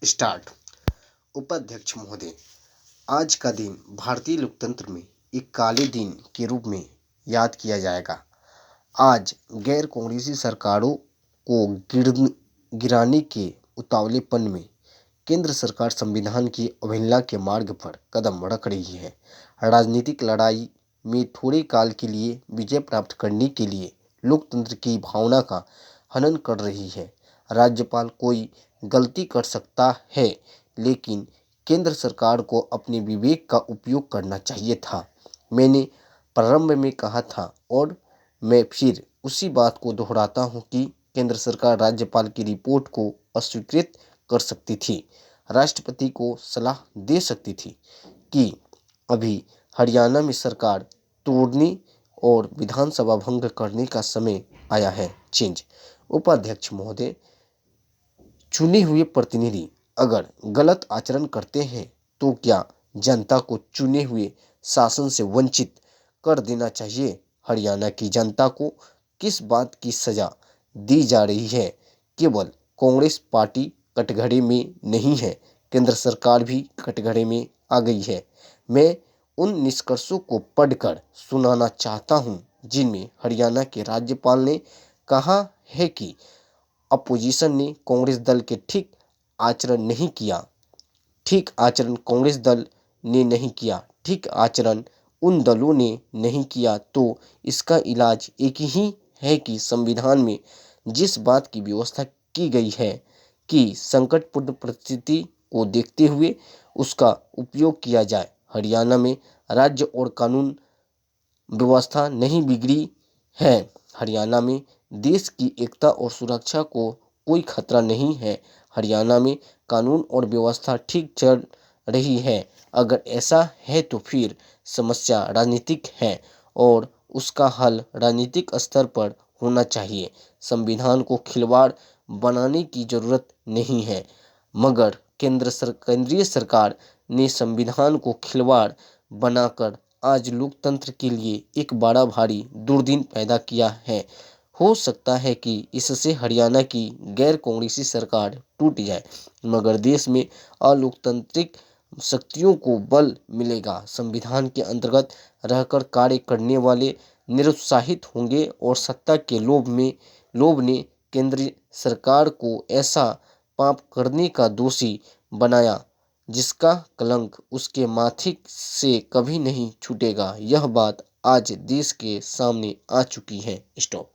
Start. उपाध्यक्ष महोदय, आज का दिन भारतीय लोकतंत्र में एक काले दिन के रूप में याद किया जाएगा। आज गैर कांग्रेसी सरकारों को गिराने के उतावलेपन में केंद्र सरकार संविधान की अवहेलना के मार्ग पर कदम रख रही है। राजनीतिक लड़ाई में थोड़े काल के लिए विजय प्राप्त करने के लिए लोकतंत्र की भावना का हनन कर रही है। राज्यपाल कोई गलती कर सकता है, लेकिन केंद्र सरकार को अपने विवेक का उपयोग करना चाहिए था। मैंने प्रारंभ में कहा था और मैं फिर उसी बात को दोहराता हूं कि केंद्र सरकार राज्यपाल की रिपोर्ट को अस्वीकृत कर सकती थी, राष्ट्रपति को सलाह दे सकती थी कि अभी हरियाणा में सरकार तोड़ने और विधानसभा भंग करने का समय आया है। चेंज। उपाध्यक्ष महोदय, चुने हुए प्रतिनिधि अगर गलत आचरण करते हैं तो क्या जनता को चुने हुए शासन से वंचित कर देना चाहिए? हरियाणा की जनता को किस बात की सजा दी जा रही है? केवल कांग्रेस पार्टी कटघरे में नहीं है, केंद्र सरकार भी कटघरे में आ गई है। मैं उन निष्कर्षों को पढ़कर सुनाना चाहता हूं जिनमें हरियाणा के राज्यपाल ने कहा है कि अपोजिशन ने कांग्रेस दल के ठीक आचरण कांग्रेस दल ने नहीं किया, ठीक आचरण उन दलों ने नहीं किया, तो इसका इलाज एक ही है कि संविधान में जिस बात की व्यवस्था की गई है कि संकटपूर्ण परिस्थिति को देखते हुए उसका उपयोग किया जाए। हरियाणा में राज्य और कानून व्यवस्था नहीं बिगड़ी है। हरियाणा में देश की एकता और सुरक्षा को कोई खतरा नहीं है। हरियाणा में कानून और व्यवस्था ठीक चल रही है। अगर ऐसा है तो फिर समस्या राजनीतिक है और उसका हल राजनीतिक स्तर पर होना चाहिए। संविधान को खिलवाड़ बनाने की जरूरत नहीं है, मगर केंद्रीय सरकार ने संविधान को खिलवाड़ बनाकर आज लोकतंत्र के लिए एक बड़ा भारी दुर्दिन पैदा किया है। हो सकता है कि इससे हरियाणा की गैर कांग्रेसी सरकार टूट जाए, मगर देश में अलोकतांत्रिक शक्तियों को बल मिलेगा। संविधान के अंतर्गत रहकर कार्य करने वाले निरुत्साहित होंगे और सत्ता के लोभ ने केंद्र सरकार को ऐसा पाप करने का दोषी बनाया जिसका कलंक उसके माथे से कभी नहीं छूटेगा। यह बात आज देश के सामने आ चुकी है। स्टॉप।